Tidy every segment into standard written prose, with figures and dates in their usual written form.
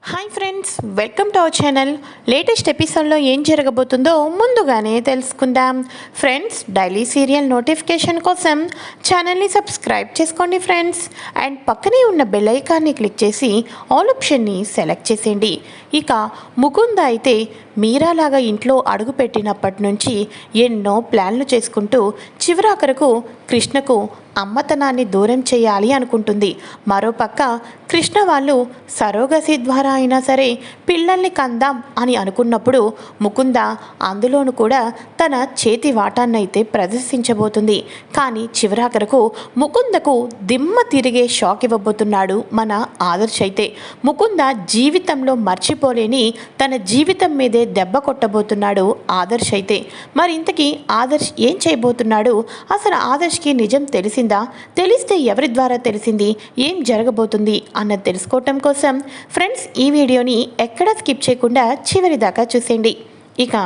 Hi friends, welcome to our channel. Latest ఎపిసోడ్లో ఏం జరగబోతుందో ముందుగానే తెలుసుకుందాం. ఫ్రెండ్స్, డైలీ సీరియల్ నోటిఫికేషన్ కోసం ఛానల్ని సబ్స్క్రైబ్ చేసుకోండి ఫ్రెండ్స్. అండ్ పక్కనే ఉన్న బెల్ ఐకాన్ని క్లిక్ చేసి ఆల్ ఆప్షన్ని సెలెక్ట్ చేసేయండి. ఇక ముకుంద అయితే మీరాలాగా ఇంట్లో అడుగుపెట్టినప్పటి నుంచి ఎన్నో ప్లాన్లు చేసుకుంటూ చివరాఖరకు కృష్ణకు అమ్మతనాన్ని దూరం చేయాలి అనుకుంటుంది. మరోపక్క కృష్ణ వాళ్ళు సరోగసి ద్వారా అయినా సరే పిల్లల్ని కందాం అని అనుకున్నప్పుడు ముకుంద అందులోనూ కూడా తన చేతి వాటాన్నైతే ప్రదర్శించబోతుంది. కానీ చివరాఖరకు ముకుందకు దిమ్మ తిరిగే షాక్ ఇవ్వబోతున్నాడు మన ఆదర్శ్. అయితే ముకుంద జీవితంలో మర్చిపోలేని తన జీవితం మీదే దెబ్బ కొట్టబోతున్నాడు ఆదర్శ్. అయితే మరి ఇంతకీ ఆదర్శ్ ఏం చేయబోతున్నాడు? అసలు ఆదర్శ్కి నిజం తెలిసిందా? తెలిస్తే ఎవరి ద్వారా తెలిసింది? ఏం జరగబోతుంది అన్నది తెలుసుకోవటం కోసం ఫ్రెండ్స్ ఈ వీడియోని ఎక్కడా స్కిప్ చేయకుండా చివరి దాకా చూసేయండి. ఇక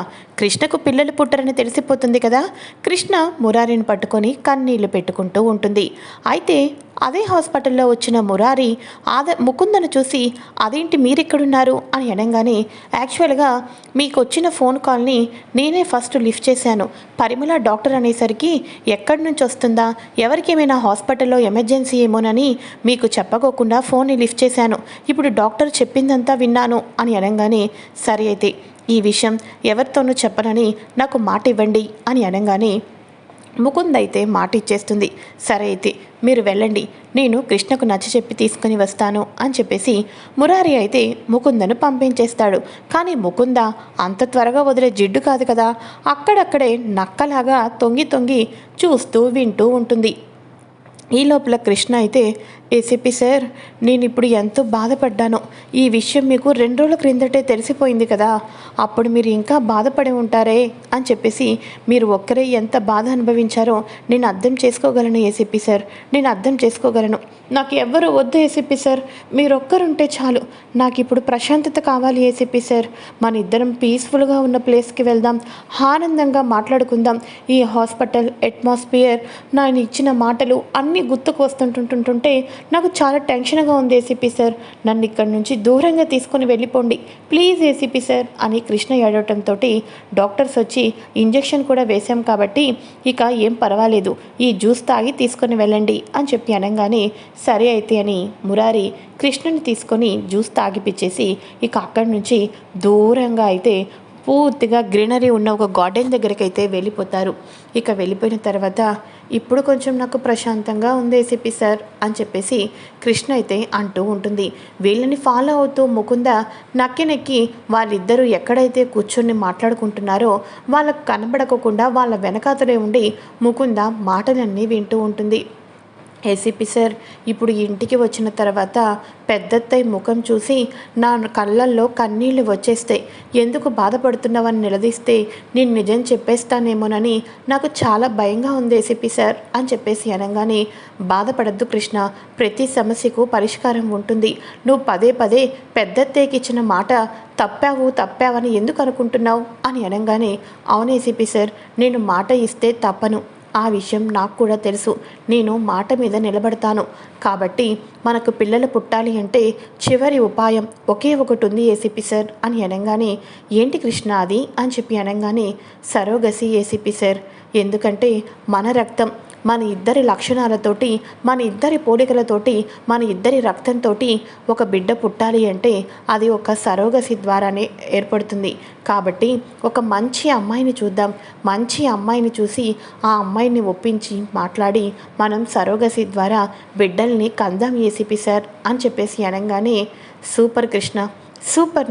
కృష్ణకు పిల్లలు పుట్టరని తెలిసిపోతుంది కదా. కృష్ణ మురారిని పట్టుకొని కన్నీళ్లు పెట్టుకుంటూ ఉంటుంది. అయితే అదే హాస్పిటల్లో వచ్చిన మురారి ముకుందను చూసి అదేంటి మీరెక్కడున్నారు అని అనగానే, యాక్చువల్గా మీకు వచ్చిన ఫోన్ కాల్ని నేనే ఫస్ట్ లిఫ్ట్ చేశాను. పరిమళ డాక్టర్ అనేసరికి ఎక్కడి నుంచి వస్తుందా, ఎవరికి ఏమైనా హాస్పిటల్లో ఎమర్జెన్సీ ఏమోనని మీకు చెప్పకోకుండా ఫోన్ని లిఫ్ట్ చేశాను. ఇప్పుడు డాక్టర్ చెప్పిందంతా విన్నాను అని అనగానే, సరే అయితే ఈ విషయం ఎవరితోనూ చెప్పనని నాకు మాట ఇవ్వండి అని అనగానే ముకుంద్ అయితే మాట ఇచ్చేస్తుంది. సరే అయితే మీరు వెళ్ళండి, నేను కృష్ణకు నచ్చ చెప్పి తీసుకుని వస్తాను అని చెప్పేసి మురారి అయితే ముకుందను పంపించేస్తాడు. కానీ ముకుంద అంత త్వరగా వదిలే జిడ్డు కాదు కదా. అక్కడక్కడే నక్కలాగా తొంగి తొంగి చూస్తూ వింటూ ఉంటుంది. ఈ లోపల కృష్ణ అయితే, ఏసీపీ సార్, నేను ఇప్పుడు ఎంతో బాధపడ్డాను. ఈ విషయం మీకు 2 రోజుల క్రిందటే తెలిసిపోయింది కదా. అప్పుడు మీరు ఇంకా బాధపడి ఉంటారే అని చెప్పేసి మీరు ఒక్కరే ఎంత బాధ అనుభవించారో నేను అర్థం చేసుకోగలను ఏసీపీ సార్, నేను అర్థం చేసుకోగలను. నాకు ఎవ్వరూ వద్దు ఏసీపీ సార్, మీరు ఒక్కరుంటే చాలు. నాకు ఇప్పుడు ప్రశాంతత కావాలి ఏసీపీ సార్. మన ఇద్దరం పీస్ఫుల్గా ఉన్న ప్లేస్కి వెళ్దాం, ఆనందంగా మాట్లాడుకుందాం. ఈ హాస్పిటల్ అట్మాస్ఫియర్, నేను ఇచ్చిన మాటలు అన్నీ గుర్తుకు వస్తుంటుంటుంటే నాకు చాలా టెన్షన్గా ఉంది ఏసీపీ సార్. నన్ను ఇక్కడి నుంచి దూరంగా తీసుకొని వెళ్ళిపోండి ప్లీజ్ ఏసీపీ సార్ అని కృష్ణ ఏడవటంతో డాక్టర్స్ వచ్చి ఇంజెక్షన్ కూడా వేశాం కాబట్టి ఇక ఏం పర్వాలేదు, ఈ జ్యూస్ తాగి తీసుకొని వెళ్ళండి అని చెప్పి అనగానే, సరే అయితే అని మురారి కృష్ణని తీసుకొని జ్యూస్ తాగిపిచ్చేసి ఇక అక్కడి నుంచి దూరంగా అయితే పూర్తిగా గ్రీనరీ ఉన్న ఒక గార్డెన్ దగ్గరికి అయితే వెళ్ళిపోతారు. ఇక వెళ్ళిపోయిన తర్వాత, ఇప్పుడు కొంచెం నాకు ప్రశాంతంగా ఉంది ఏసీపీ సార్ అని చెప్పేసి కృష్ణ అయితే అంటూ ఉంటుంది. వీళ్ళని ఫాలో అవుతూ ముకుంద నక్కి నెక్కి వాళ్ళిద్దరూ ఎక్కడైతే కూర్చొని మాట్లాడుకుంటున్నారో వాళ్ళకు కనబడకుండా వాళ్ళ వెనకాతలే ఉండి ముకుంద మాటలన్నీ వింటూ ఉంటుంది. ఏసీపీ సార్, ఇప్పుడు ఇంటికి వచ్చిన తర్వాత పెద్దత్తయ్య ముఖం చూసి నా కళ్ళల్లో కన్నీళ్లు వచ్చేస్తాయి. ఎందుకు బాధపడుతున్నావని నిలదీస్తే నేను నిజం చెప్పేస్తానేమోనని నాకు చాలా భయంగా ఉంది ఏసీపీ సార్ అని చెప్పేసి అనగానే, బాధపడద్దు కృష్ణ, ప్రతి సమస్యకు పరిష్కారం ఉంటుంది. నువ్వు పదే పదే పెద్దత్తయ్యకి ఇచ్చిన మాట తప్పావని ఎందుకు అనుకుంటున్నావు అని అనగానే, అవును ఏసీపీ సార్, నేను మాట ఇస్తే తప్పను. ఆ విషయం నాకు కూడా తెలుసు. నేను మాట మీద నిలబడతాను. కాబట్టి మనకు పిల్లలు పుట్టాలి అంటే చివరి ఉపాయం ఒకే ఒకటి ఉంది ఏసీపీ సార్ అని అనగానే, ఏంటి కృష్ణ అది అని చెప్పి అనగానే, సరోగసి ఏసీపీ సార్. ఎందుకంటే మన రక్తం, మన ఇద్దరి లక్షణాలతోటి, మన ఇద్దరి పోలికలతోటి, మన ఇద్దరి రక్తంతో ఒక బిడ్డ పుట్టాలి అంటే అది ఒక సరోగసి ద్వారానే ఏర్పడుతుంది. కాబట్టి ఒక మంచి అమ్మాయిని చూద్దాం. మంచి అమ్మాయిని చూసి ఆ అమ్మాయిని ఒప్పించి మాట్లాడి మనం సరోగసి ద్వారా బిడ్డల్ని కందాం ఏసీపీ సార్ అని చెప్పేసి అనగానే, సూపర్ కృష్ణ, సూపర్.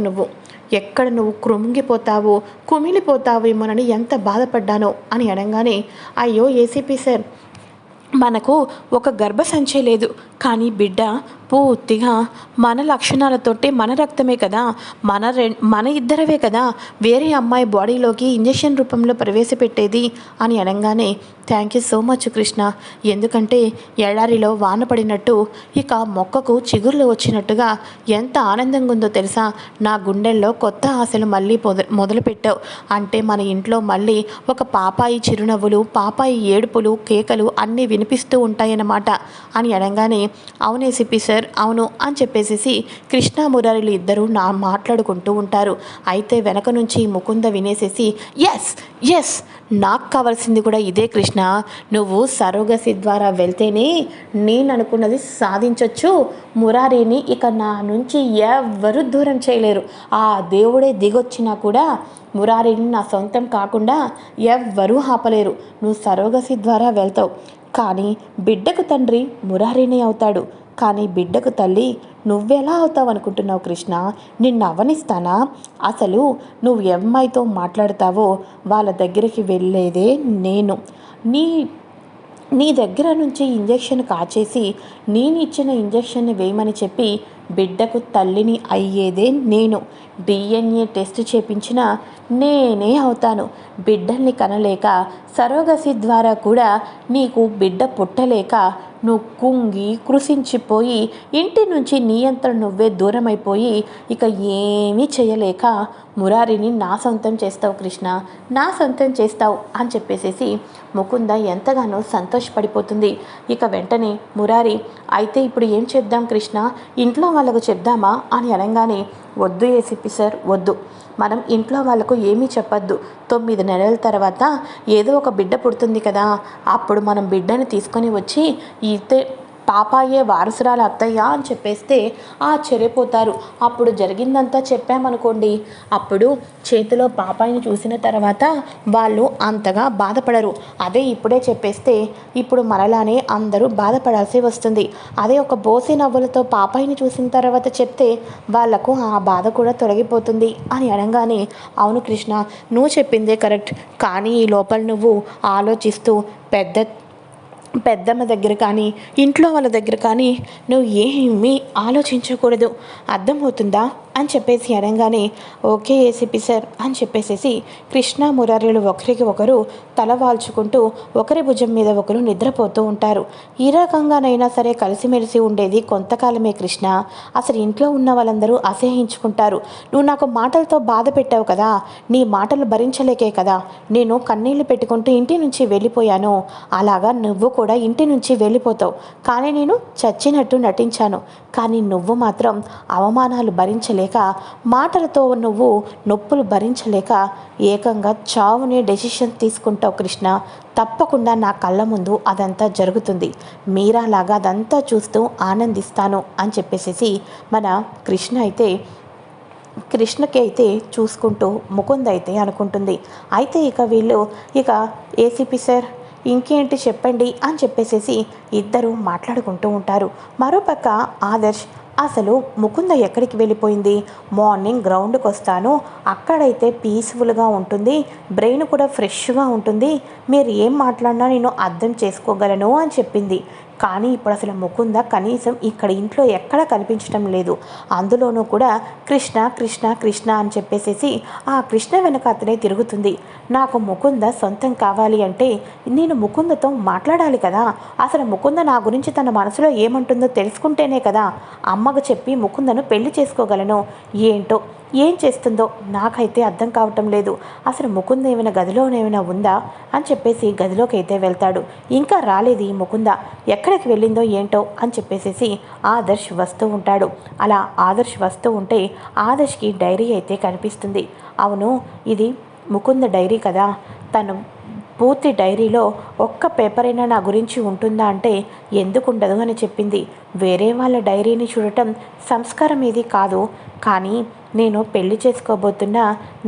ఎక్కడ నువ్వు కృంగిపోతావో కుమిలిపోతావేమోనని ఎంత బాధపడ్డానో అని అనగానే, అయ్యో ఏసీపీ సార్, మనకు ఒక గర్భసంచి లేదు, కానీ బిడ్డ పూర్తిగా మన లక్షణాలతోటి మన రక్తమే కదా, మన ఇద్దరవే కదా వేరే అమ్మాయి బాడీలోకి ఇంజెక్షన్ రూపంలో ప్రవేశపెట్టేది అని అనగానే, thank you so much Krishna. ఎందుకంటే ఎడారిలో వాన పడినట్టు ఇక మొక్కకు చిగుర్లు వచ్చినట్టుగా ఎంత ఆనందంగా ఉందో తెలుసా. నా గుండెల్లో కొత్త ఆశలు మళ్ళీ మొదలుపెట్టావు. అంటే మన ఇంట్లో మళ్ళీ ఒక పాపాయి చిరునవ్వులు, పాపాయి ఏడుపులు, కేకలు అన్నీ వినిపిస్తూ ఉంటాయన్నమాట అని అనగానే, అవునే సిపి సార్, సార్ అవును అని చెప్పేసి కృష్ణ మురారిలు ఇద్దరు మాట్లాడుకుంటూ ఉంటారు. అయితే వెనక నుంచి ముకుంద వినేసేసి ఎస్ ఎస్ నాకు కావాల్సింది కూడా ఇదే కృష్ణ, నువ్వు సరోగసి ద్వారా వెళ్తేనే నేను అనుకున్నది సాధించవచ్చు, మురారిని ఇక నా నుంచి ఎవ్వరూ దూరం చేయలేరు, ఆ దేవుడే దిగొచ్చినా కూడా మురారిని నా సొంతం కాకుండా ఎవ్వరూ ఆపలేరు, నువ్వు సరోగసి ద్వారా వెళ్తావు కానీ బిడ్డకు తండ్రి మురారినే అవుతాడు, కానీ బిడ్డకు తల్లి నువ్వెలా అవుతావు అనుకుంటున్నావు కృష్ణ, నిన్ను అవనిస్తానా, అసలు నువ్వు అమ్మాయితో మాట్లాడతావో వాళ్ళ దగ్గరికి వెళ్ళేదే నేను, నీ దగ్గర నుంచి ఇంజెక్షన్ కాచేసి నేను ఇచ్చిన ఇంజెక్షన్ని వేయమని చెప్పి బిడ్డకు తల్లిని అయ్యేదే నేను, డిఎన్ఏ టెస్ట్ చేపించిన నేనే అవుతాను, బిడ్డల్ని కనలేక సరోగసి ద్వారా కూడా నీకు బిడ్డ పుట్టలేక నువ్వు కుంగి కృషించిపోయి ఇంటి నుంచి నీ అంతట నువ్వే దూరమైపోయి ఇక ఏమీ చేయలేక మురారిని నా సొంతం చేస్తావు కృష్ణ, నా సొంతం చేస్తావు అని చెప్పేసేసి ముకుంద ఎంతగానో సంతోషపడిపోతుంది. ఇక వెంటనే మురారి అయితే ఇప్పుడు ఏం చెప్దాం కృష్ణ, ఇంట్లో వాళ్ళకు చెప్దామా అని అనగానే వద్దు ఏసీపీ సార్ వద్దు, మనం ఇంట్లో వాళ్ళకు ఏమీ చెప్పొద్దు, 9 నెలల తర్వాత ఏదో ఒక బిడ్డ పుడుతుంది కదా, అప్పుడు మనం బిడ్డని తీసుకొని వచ్చి ఇతే పాపాయే వారసురాలు అత్తయ్య అని చెప్పేస్తే ఆశ్చర్యపోతారు. అప్పుడు జరిగిందంతా చెప్పామనుకోండి, అప్పుడు చేతిలో పాపాయిని చూసిన తర్వాత వాళ్ళు అంతగా బాధపడరు, అదే ఇప్పుడే చెప్పేస్తే ఇప్పుడు మనలానే అందరూ బాధపడాల్సి వస్తుంది, అదే ఒక బోసి నవ్వులతో పాపాయిని చూసిన తర్వాత చెప్తే వాళ్లకు ఆ బాధ కూడా తొలగిపోతుంది అని అనగానే అవును కృష్ణ నువ్వు చెప్పిందే కరెక్ట్, కానీ ఈ లోపల నువ్వు ఆలోచిస్తూ పెద్దమ్మ దగ్గర కానీ ఇంట్లో వాళ్ళ దగ్గర కానీ నువ్వు ఏమీ ఆలోచించకూడదు, అర్థమవుతుందా అని చెప్పేసి అనగానే ఓకే ఏసీపీ సార్ అని చెప్పేసేసి కృష్ణ మురారీలు ఒకరికి ఒకరు తలవాల్చుకుంటూ ఒకరి భుజం మీద ఒకరు నిద్రపోతూ ఉంటారు. ఈ రకంగానైనా సరే కలిసిమెలిసి ఉండేది కొంతకాలమే కృష్ణ, అసలు ఇంట్లో ఉన్న వాళ్ళందరూ అసహ్యించుకుంటారు, నువ్వు నాకు మాటలతో బాధ పెట్టావు కదా, నీ మాటలు భరించలేకే కదా నేను కన్నీళ్లు పెట్టుకుంటూ ఇంటి నుంచి వెళ్ళిపోయాను, అలాగా నువ్వు కూడా ఇంటి నుంచి వెళ్ళిపోతావు, కానీ నేను చచ్చినట్టు నటించాను, కానీ నువ్వు మాత్రం అవమానాలు భరించలేక మాటలతో నువ్వు నొప్పులు భరించలేక ఏకంగా చావునే డెసిషన్ తీసుకుంటావు కృష్ణ, తప్పకుండా నా కళ్ళ ముందు అదంతా జరుగుతుంది, మీరాలాగా అదంతా చూస్తూ ఆనందిస్తాను అని చెప్పేసి మన కృష్ణకి అయితే చూసుకుంటూ ముకుంద్ అయితే అనుకుంటుంది. అయితే ఇక వీళ్ళు ఏసీపీ సార్ ఇంకేంటి చెప్పండి అని చెప్పేసేసి ఇద్దరు మాట్లాడుకుంటూ ఉంటారు. మరోపక్క ఆదర్శ్ అసలు ముకుంద ఎక్కడికి వెళ్ళిపోయింది, మార్నింగ్ గ్రౌండ్కి వస్తాను అక్కడైతే పీస్ఫుల్గా ఉంటుంది, బ్రెయిన్ కూడా ఫ్రెష్గా ఉంటుంది, మీరు ఏం మాట్లాడినా నేను అర్థం చేసుకోగలను అని చెప్పింది, కానీ ఇప్పుడు అసలు ముకుంద కనీసం ఇక్కడ ఇంట్లో ఎక్కడా కనిపించడం లేదు, అందులోనూ కూడా కృష్ణ కృష్ణ కృష్ణ అని చెప్పేసేసి ఆ కృష్ణ వెనక అతనే తిరుగుతుంది, నాకు ముకుంద సొంతం కావాలి అంటే నేను ముకుందతో మాట్లాడాలి కదా, అసలు ముకుంద నా గురించి తన మనసులో ఏమంటుందో తెలుసుకుంటేనే కదా అమ్మకు చెప్పి ముకుందను పెళ్లి చేసుకోగలను, ఏంటో ఏం చేస్తుందో నాకైతే అర్థం కావటం లేదు, అసలు ముకుంద ఏమైనా గదిలోనేమైనా ఉందా అని చెప్పేసి గదిలోకి అయితే వెళ్తాడు, ఇంకా రాలేదు ఈ ముకుంద ఎక్కడికి వెళ్ళిందో ఏంటో అని చెప్పేసి ఆదర్శ్ వస్తూ ఉంటాడు. అలా ఆదర్శ్ వస్తూ ఉంటే ఆదర్శ్కి డైరీ అయితే కనిపిస్తుంది. అవును ఇది ముకుంద డైరీ కదా, తను పూర్తి డైరీలో ఒక్క పేపర్ అయినా నా గురించి ఉంటుందా అంటే ఎందుకు ఉండదు అని చెప్పింది. వేరే వాళ్ళ డైరీని చూడటం సంస్కారం ఏది కాదు, కానీ నేను పెళ్లి చేసుకోబోతున్న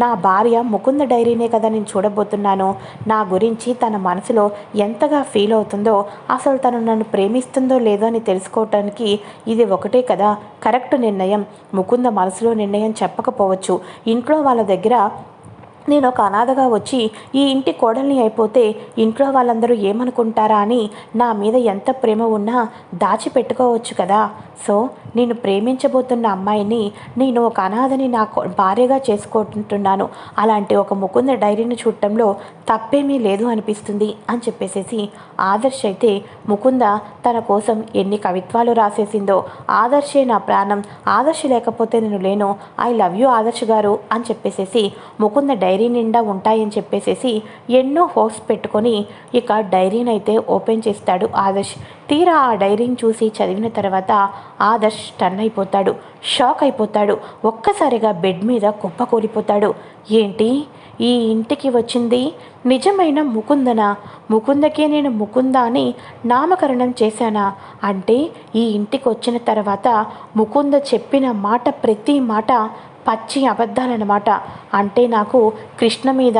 నా భార్య ముకుంద డైరీనే కదా నేను చూడబోతున్నాను, నా గురించి తన మనసులో ఎంతగా ఫీల్ అవుతుందో, అసలు తను నన్ను ప్రేమిస్తుందో లేదో అని తెలుసుకోవటానికి ఇది ఒకటే కదా కరెక్ట్ నిర్ణయం. ముకుంద మనసులో నిర్ణయం చెప్పకపోవచ్చు, ఇంట్లో వాళ్ళ దగ్గర నేను ఒక అనాథగా వచ్చి ఈ ఇంటి కోడల్ని అయిపోతే ఇంట్లో వాళ్ళందరూ ఏమనుకుంటారా అని నా మీద ఎంత ప్రేమ ఉన్నా దాచిపెట్టుకోవచ్చు కదా, సో నేను ప్రేమించబోతున్న అమ్మాయిని నేను ఒక అనాథని నా భార్యగా చేసుకుంటున్నాను, అలాంటి ఒక ముకుంద డైరీని చూడటంలో తప్పేమీ లేదు అనిపిస్తుంది అని చెప్పేసేసి ఆదర్శ్ అయితే ముకుంద తన కోసం ఎన్ని కవిత్వాలు రాసేసిందో, ఆదర్శే నా ప్రాణం, ఆదర్శ్ లేకపోతే నేను లేను, ఐ లవ్ యూ ఆదర్శ్ గారు అని చెప్పేసేసి ముకుంద డైరీ నిండా ఉంటాయని చెప్పేసేసి ఎన్నో హోప్స్ పెట్టుకొని ఇక డైరీని అయితే ఓపెన్ చేస్తాడు ఆదర్శ్. తీరా ఆ డైరీని చూసి చదివిన తర్వాత ఆదర్శ్ టర్న్ అయిపోతాడు, షాక్ అయిపోతాడు. ఒక్కసారిగా బెడ్ మీద కుప్పకూలిపోతాడు. ఏంటి, ఈ ఇంటికి వచ్చింది నిజమైన ముకుందనా? ముకుందకే నేను ముకుంద అని నామకరణం చేశానా? అంటే ఈ ఇంటికి వచ్చిన తర్వాత ముకుంద చెప్పిన మాట ప్రతి మాట పచ్చి అబద్ధాలన్నమాట. అంటే నాకు కృష్ణ మీద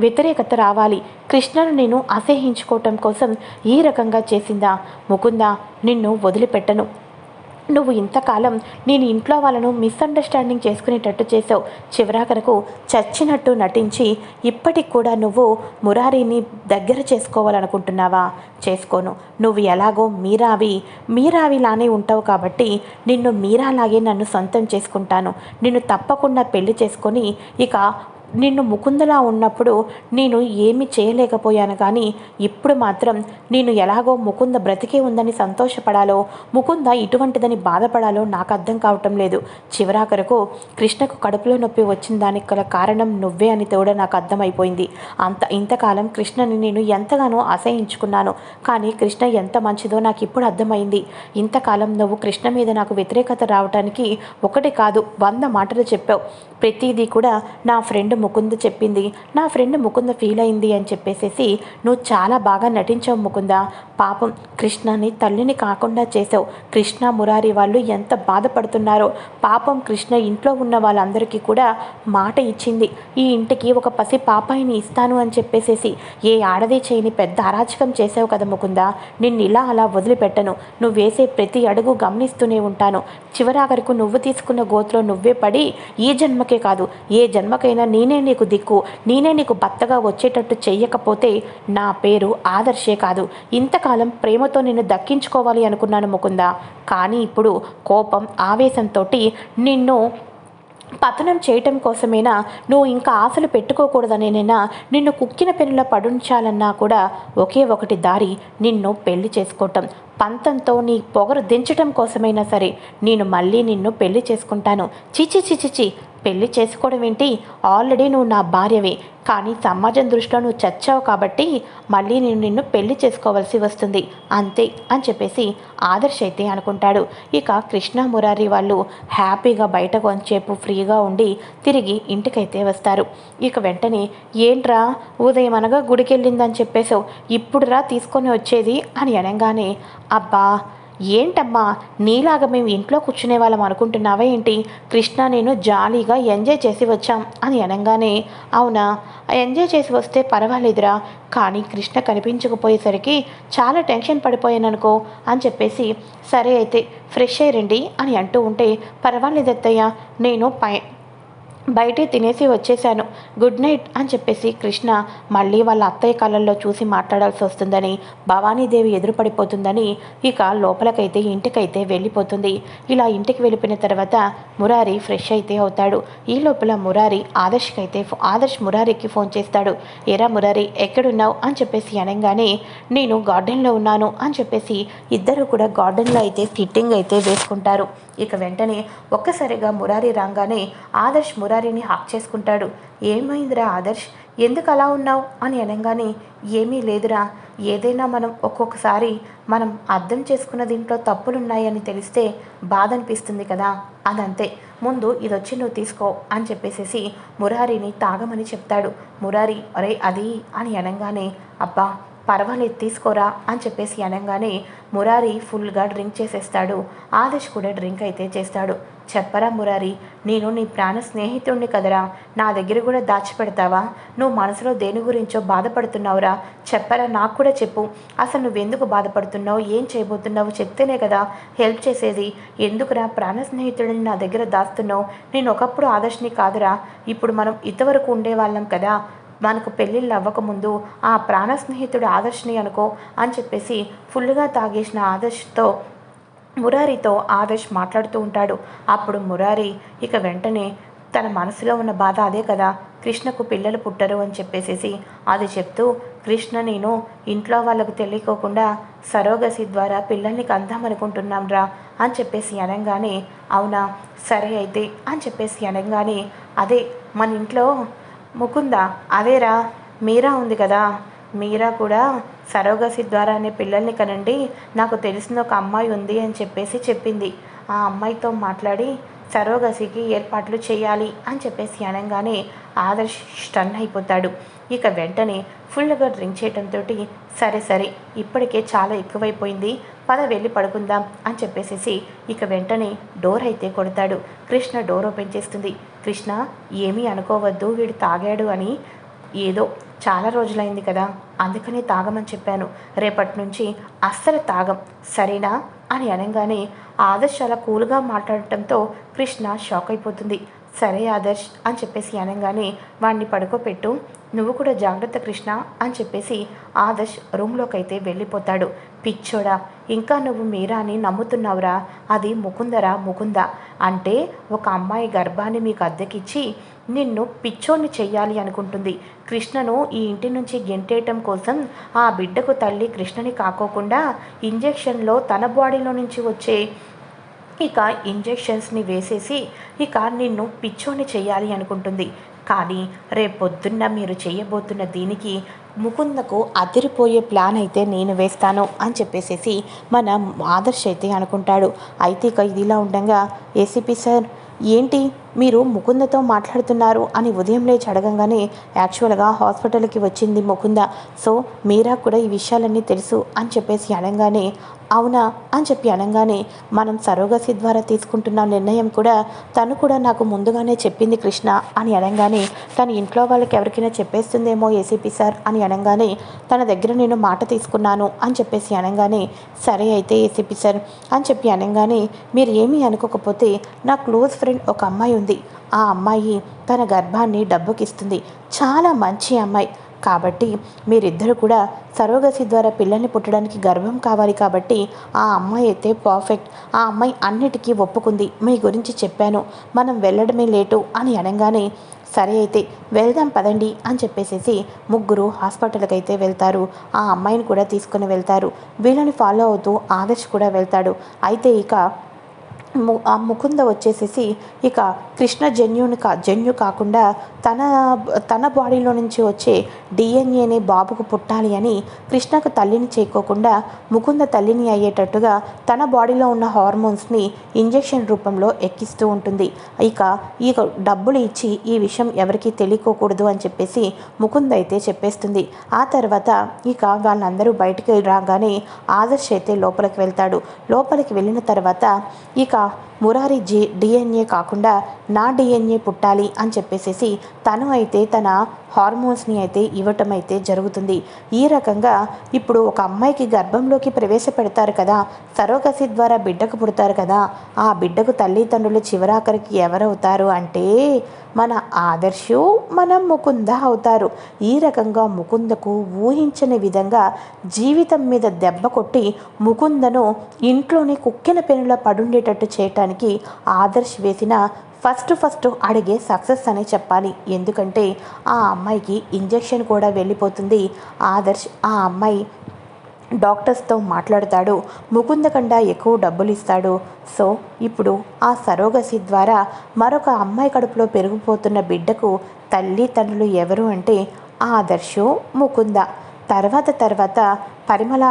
వ్యతిరేకత రావాలి, కృష్ణను నేను అసహ్యించుకోవటం కోసం ఈ రకంగా చేసిందా? ముకుంద, నిన్ను వదిలిపెట్టను. నువ్వు ఇంతకాలం నేను ఇంట్లో వాళ్ళను మిస్అండర్స్టాండింగ్ చేసుకునేటట్టు చేసావు. చివరాఖరకు చచ్చినట్టు నటించి ఇప్పటికి కూడా నువ్వు మురారిని దగ్గర చేసుకోవాలనుకుంటున్నావా? చేసుకోను. నువ్వు ఎలాగో మీరావిలానే ఉంటావు కాబట్టి నిన్ను మీరాలాగే నన్ను సొంతం చేసుకుంటాను. నిన్ను తప్పకుండా పెళ్లి చేసుకొని ఇక నిన్ను ముకుందలా ఉన్నప్పుడు నేను ఏమీ చేయలేకపోయాను, కానీ ఇప్పుడు మాత్రం నేను ఎలాగో ముకుంద బ్రతికే ఉందని సంతోషపడాలో, ముకుంద ఇటువంటిదని బాధపడాలో నాకు అర్థం కావటం లేదు. చివరాఖరకు కృష్ణకు కడుపులో నొప్పి వచ్చిన దానికి గల కారణం నువ్వే అని కూడా నాకు అర్థమైపోయింది. ఇంతకాలం కృష్ణని నేను ఎంతగానో అసహించుకున్నాను, కానీ కృష్ణ ఎంత మంచిదో నాకు ఇప్పుడు అర్థమైంది. ఇంతకాలం నువ్వు కృష్ణ మీద నాకు వ్యతిరేకత రావటానికి ఒకటి కాదు 100 మాటలు చెప్పావు. ప్రతిదీ కూడా నా ఫ్రెండ్ ముకుంద చెప్పింది, నా ఫ్రెండ్ ముకుంద ఫీల్ అయింది అని చెప్పేసేసి నువ్వు చాలా బాగా నటించావు ముకుంద. పాపం కృష్ణని తల్లిని కాకుండా చేసావు. కృష్ణ మురారి వాళ్ళు ఎంత బాధపడుతున్నారో. పాపం కృష్ణ ఇంట్లో ఉన్న వాళ్ళందరికీ కూడా మాట ఇచ్చింది, ఈ ఇంటికి ఒక పసి పాపాయిని ఇస్తాను అని చెప్పేసేసి. ఏ ఆడది చేయని పెద్ద అరాచకం చేసావు కదా ముకుంద. నిన్ను ఇలా అలా వదిలిపెట్టను. నువ్వు వేసే ప్రతి అడుగు గమనిస్తూనే ఉంటాను. చివరాఖరికి నువ్వు తీసుకున్న గోతులో నువ్వే పడి ఈ జన్మకే కాదు ఏ జన్మకైనా నేనే నీకు దిక్కు, నేనే నీకు భర్తగా వచ్చేటట్టు చెయ్యకపోతే నా పేరు ఆదర్శే కాదు. ఇంతకాలం ప్రేమతో నిన్ను దక్కించుకోవాలి అనుకున్నాను ముకుంద, కానీ ఇప్పుడు కోపం ఆవేశంతో నిన్ను పతనం చేయటం కోసమేనా, నువ్వు ఇంకా ఆశలు పెట్టుకోకూడదనేనా, నిన్ను కుక్కిన పెనుల పడుంచాలన్నా కూడా ఒకే ఒకటి దారి, నిన్ను పెళ్లి చేసుకోవటం. పంతంతో నీ పొగరు దించటం కోసమైనా సరే నేను మళ్ళీ నిన్ను పెళ్లి చేసుకుంటాను. చిచి చిచిచి, పెళ్లి చేసుకోవడం ఏంటి? ఆల్రెడీ నువ్వు నా భార్యవే, కానీ సమాజం దృష్టిలో నువ్వు చచ్చావు కాబట్టి మళ్ళీ నేను నిన్ను పెళ్లి చేసుకోవాల్సి వస్తుంది అంతే అని చెప్పేసి ఆదర్శ్ అయితే అనుకుంటాడు. ఇక కృష్ణ మురారి వాళ్ళు హ్యాపీగా బయట కొంచెంసేపు ఫ్రీగా ఉండి తిరిగి ఇంటికైతే వస్తారు. ఇక వెంటనే ఏంట్రా ఉదయం అనగా గుడికి వెళ్ళిందని చెప్పేసావు, ఇప్పుడురా తీసుకొని వచ్చేది అని అనగానే, అబ్బా ఏంటమ్మా నీలాగా మేము ఇంట్లో కూర్చునే వాళ్ళం అనుకుంటున్నావా ఏంటి? కృష్ణ నేను జాలీగా ఎంజాయ్ చేసి వచ్చాం అని అనగానే, అవునా, ఎంజాయ్ చేసి వస్తే పర్వాలేదురా, కానీ కృష్ణ కనిపించకపోయేసరికి చాలా టెన్షన్ పడిపోయాను అనుకో అని చెప్పేసి, సరే అయితే ఫ్రెష్ అయ్యండి అని అంటూ ఉంటే, పర్వాలేదు అత్తయ్య, నేను బయటే తినేసి వచ్చేశాను, గుడ్ నైట్ అని చెప్పేసి కృష్ణ మళ్ళీ వాళ్ళ అత్తయ్య కళ్ళల్లో చూసి మాట్లాడాల్సి వస్తుందని, భవానీదేవి ఎదురుపడిపోతుందని ఇక లోపలకైతే ఇంటికైతే వెళ్ళిపోతుంది. ఇలా ఇంటికి వెళ్ళిపోయిన తర్వాత మురారి ఫ్రెష్ అయితే అవుతాడు. ఈ లోపల మురారి ఆదర్శ్ మురారికి ఫోన్ చేస్తాడు. ఏరా మురారి ఎక్కడున్నావు అని చెప్పేసి అనగానే, నేను గార్డెన్లో ఉన్నాను అని చెప్పేసి ఇద్దరు కూడా గార్డెన్లో అయితే సిట్టింగ్ అయితే వేసుకుంటారు. ఇక వెంటనే ఒక్కసారిగా మురారి రాగానే ఆదర్శ్ మురారిని హాక్ చేసుకుంటాడు. ఏమైందిరా ఆదర్శ్, ఎందుకు అలా ఉన్నావు అని అనగానే, ఏమీ లేదురా, ఏదైనా మనం ఒక్కొక్కసారి మనం అర్థం చేసుకున్న దీంట్లో తప్పులున్నాయని తెలిస్తే బాధ అనిపిస్తుంది కదా, అదంతే, ముందు ఇదొచ్చి నువ్వు తీసుకో అని చెప్పేసేసి మురారిని తాగమని చెప్తాడు. మురారి అరే అది అని అనగానే, అబ్బా పర్వాలేదు తీసుకోరా అని చెప్పేసి అనగానే మురారి ఫుల్గా డ్రింక్ చేసేస్తాడు. ఆదర్శ్ కూడా డ్రింక్ అయితే చేస్తాడు. చెప్పరా మురారి, నేను నీ ప్రాణ స్నేహితుడిని కదరా, నా దగ్గర కూడా దాచిపెడతావా? నువ్వు మనసులో దేని గురించో బాధపడుతున్నావురా, చెప్పరా, నాకు కూడా చెప్పు. అసలు నువ్వెందుకు బాధపడుతున్నావు, ఏం చేయబోతున్నావు చెప్తేనే కదా హెల్ప్ చేసేది. ఎందుకురా ప్రాణ స్నేహితుడిని నా దగ్గర దాస్తున్నావు? నేను ఒకప్పుడు ఆదర్శని కాదురా, ఇప్పుడు మనం ఇంతవరకు ఉండేవాళ్ళం కదా, మనకు పెళ్ళిళ్ళు అవ్వకముందు ఆ ప్రాణ స్నేహితుడు ఆదర్శని అనుకో అని చెప్పేసి ఫుల్గా తాగేసిన మురారితో ఆదర్శ్ మాట్లాడుతూ ఉంటాడు. అప్పుడు మురారి ఇక వెంటనే తన మనసులో ఉన్న బాధ అదే కదా, కృష్ణకు పిల్లలు పుట్టరు అని చెప్పేసేసి అది చెప్తూ, కృష్ణ నేను ఇంట్లో వాళ్ళకు తెలియకోకుండా సరోగసి ద్వారా పిల్లల్ని కందామనుకుంటున్నాం రా అని చెప్పేసి అనగానే, అవునా సరే అయితే అని చెప్పేసి అనగానే, అదే మన ఇంట్లో ముకుంద, అదేరా మీరా ఉంది కదా, మీరా కూడా సరోగసి ద్వారానే పిల్లల్ని కనండి, నాకు తెలిసిన ఒక అమ్మాయి ఉంది అని చెప్పేసి చెప్పింది. ఆ అమ్మాయితో మాట్లాడి సరోగసికి ఏర్పాట్లు చేయాలి అని చెప్పేసి అనగానే ఆదర్శ్ స్టన్ అయిపోతాడు. ఇక వెంటనే ఫుల్గా డ్రింక్ చేయడంతో సరే సరే ఇప్పటికే చాలా ఎక్కువైపోయింది, పద వెళ్ళి పడుకుందాం అని చెప్పేసేసి ఇక వెంటనే డోర్ అయితే కొడతాడు. కృష్ణ డోర్ ఓపెన్ చేస్తుంది. కృష్ణ, ఏమీ అనుకోవద్దు, వీడు తాగాడు అని, ఏదో చాలా రోజులైంది కదా అందుకని తాగమని చెప్పాను, రేపటి నుంచి అస్సలు తాగం సరేనా అని అనగానే ఆదర్శ్ అలా కూల్గా మాట్లాడటంతో కృష్ణ షాక్ అయిపోతుంది. సరే ఆదర్శ్ అని చెప్పేసి అనగానే వాడిని పడుకోపెట్టు, నువ్వు కూడా జాగ్రత్త కృష్ణ అని చెప్పేసి ఆదర్శ్ రూమ్లోకి అయితే వెళ్ళిపోతాడు. పిచ్చోడా, ఇంకా నువ్వు మీరాని నమ్ముతున్నావురా, అది ముకుంద అంటే ఒక అమ్మాయి గర్భాన్ని మీకు అద్దెకిచ్చి నిన్ను పిచ్చోన్ని చెయ్యాలి అనుకుంటుంది. కృష్ణను ఈ ఇంటి నుంచి గెంటేయటం కోసం ఆ బిడ్డకు తల్లి కృష్ణని కాకోకుండా ఇంజెక్షన్లో తన బాడీలో నుంచి వచ్చే ఇక ఇంజెక్షన్స్ని వేసేసి ఇక నిన్ను పిచ్చోని చెయ్యాలి అనుకుంటుంది. కానీ రేపొద్దున్న మీరు చేయబోతున్న దీనికి ముకుందకు అదిరిపోయే ప్లాన్ అయితే నేను వేస్తాను అని చెప్పేసేసి మన ఆదర్శ్ అయితే అనుకుంటాడు. అయితే ఇక ఇదిలా ఉండగా ఏసీపీ సార్, ఏంటి మీరు ముకుందతో మాట్లాడుతున్నారు అని ఉదయం లేచి అడగంగానే యాక్చువల్గా హాస్పిటల్కి వచ్చింది ముకుంద, సో మీరా కూడా ఈ విషయాలన్నీ తెలుసు అని చెప్పేసి అనగానే అవునా అని చెప్పి అనగానే మనం సరోగసి ద్వారా తీసుకుంటున్న నిర్ణయం కూడా తను కూడా నాకు ముందుగానే చెప్పింది కృష్ణ అని అనగానే తను ఇంట్లో వాళ్ళకి ఎవరికైనా చెప్పేస్తుందేమో ఏసీపీ సార్ అని అనగానే తన దగ్గర నేను మాట తీసుకున్నాను అని చెప్పేసి అనగానే సరే అయితే ఏసీపీ సార్ అని చెప్పి అనగానే మీరు ఏమీ అనుకోకపోతే నా క్లోజ్ ఫ్రెండ్ ఒక అమ్మాయి ఉంది, ఆ అమ్మాయి తన గర్భాన్ని డబ్బుకిస్తుంది, చాలా మంచి అమ్మాయి, కాబట్టి మీరిద్దరు కూడా సరోగసి ద్వారా పిల్లల్ని పుట్టడానికి గర్భం కావాలి కాబట్టి ఆ అమ్మాయి అయితే పర్ఫెక్ట్, ఆ అమ్మాయి అన్నిటికీ ఒప్పుకుంది, మీ గురించి చెప్పాను, మనం వెళ్ళడమే లేటు అని అనగానే సరే అయితే వెళ్దాం పదండి అని చెప్పేసేసి ముగ్గురు హాస్పిటల్కి అయితే వెళ్తారు. ఆ అమ్మాయిని కూడా తీసుకుని వెళ్తారు. వీళ్ళని ఫాలో అవుతూ ఆదర్శ్ కూడా వెళ్తాడు. అయితే ఇక ఆ ముకుంద వచ్చేసేసి ఇక కృష్ణ జన్యు కాకుండా తన బాడీలో నుంచి వచ్చే డిఎన్ఏని బాబుకు పుట్టాలి అని కృష్ణకు తల్లిని చేయకోకుండా ముకుంద తల్లిని అయ్యేటట్టుగా తన బాడీలో ఉన్న హార్మోన్స్ని ఇంజెక్షన్ రూపంలో ఎక్కిస్తూ ఉంటుంది. ఇక డబ్బులు ఇచ్చి ఈ విషయం ఎవరికీ తెలియకోకూడదు అని చెప్పేసి ముకుంద అయితే చెప్పేస్తుంది. ఆ తర్వాత ఇక వాళ్ళందరూ బయటికి రాగానే ఆదర్శ్ అయితే లోపలికి వెళ్తాడు. లోపలికి వెళ్ళిన తర్వాత ఇక మురారి డిఎన్ఏ కాకుండా నా డిఎన్ఏ పుట్టాలి అని చెప్పేసేసి తను అయితే తన హార్మోన్స్ని అయితే ఇవ్వటం అయితే జరుగుతుంది. ఈ రకంగా ఇప్పుడు ఒక అమ్మాయికి గర్భంలోకి ప్రవేశపెడతారు కదా, సరోగసి ద్వారా బిడ్డకు పుడతారు కదా, ఆ బిడ్డకు తల్లిదండ్రులు చివరాఖరికి ఎవరవుతారు అంటే మన ఆదర్శు మన ముకుంద అవుతారు. ఈ రకంగా ముకుందకు ఊహించని విధంగా జీవితం మీద దెబ్బ కొట్టి ముకుందను ఇంట్లోని కుక్కిన పెనులా పడుండేటట్టు చేయటానికి ఆదర్శ్ వేసిన ఫస్ట్ అడిగే సక్సెస్ అనే చెప్పాలి. ఎందుకంటే ఆ అమ్మాయికి ఇంజెక్షన్ కూడా వెళ్ళిపోతుంది. ఆదర్శ్ ఆ అమ్మాయి డాక్టర్స్తో మాట్లాడతాడు, ముకుంద కన్నా ఎక్కువ డబ్బులు ఇస్తాడు. సో ఇప్పుడు ఆ సరోగసి ద్వారా మరొక అమ్మాయి కడుపులో పెరిగిపోతున్న బిడ్డకు తల్లి తండ్రులు ఎవరు అంటే ఆదర్శు ముకుంద. తర్వాత పరిమళ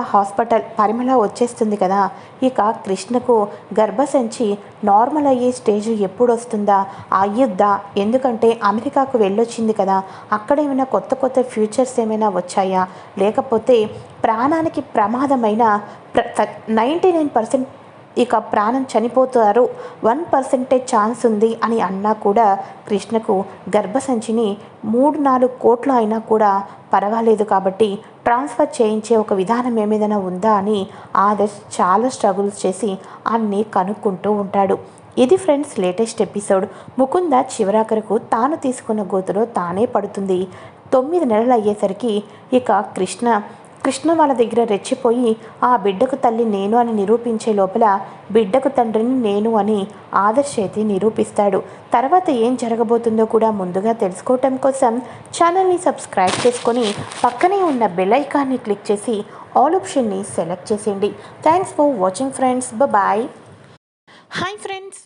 వచ్చేస్తుంది కదా, ఇక కృష్ణకు గర్భసంచి నార్మల్ అయ్యే స్టేజ్ ఎప్పుడు వస్తుందా అయ్యుద్దా, ఎందుకంటే అమెరికాకు వెళ్ళొచ్చింది కదా, అక్కడ ఏమైనా కొత్త ఫ్యూచర్స్ ఏమైనా వచ్చాయా, లేకపోతే ప్రాణానికి ప్రమాదమైన 99% ఇక ప్రాణం చనిపోతారు, 1% ఛాన్స్ ఉంది అని అన్నా కూడా కృష్ణకు గర్భసంచిని 3-4 కోట్లు అయినా కూడా పర్వాలేదు కాబట్టి ట్రాన్స్ఫర్ చేయించే ఒక విధానం ఏమైనా ఉందా అని ఆదర్శ్ చాలా స్ట్రగుల్స్ చేసి అన్నీ కనుక్కుంటూ ఉంటాడు. ఇది ఫ్రెండ్స్ లేటెస్ట్ ఎపిసోడ్. ముకుంద చివరాఖరకు తాను తీసుకున్న గోతులో తానే పడుతుంది. 9 నెలలు అయ్యేసరికి ఇక కృష్ణ వాళ్ళ దగ్గర రెచ్చిపోయి ఆ బిడ్డకు తల్లి నేను అని నిరూపించే లోపల బిడ్డకు తండ్రిని నేను అని ఆదర్శ్ అయితే నిరూపిస్తాడు. తర్వాత ఏం జరగబోతుందో కూడా ముందుగా తెలుసుకోవటం కోసం ఛానల్ని సబ్స్క్రైబ్ చేసుకొని పక్కనే ఉన్న బెల్ ఐకాన్ని క్లిక్ చేసి ఆల్ ఆప్షన్ని సెలెక్ట్ చేసేయండి. Thanks for watching friends. Bye. Hi friends.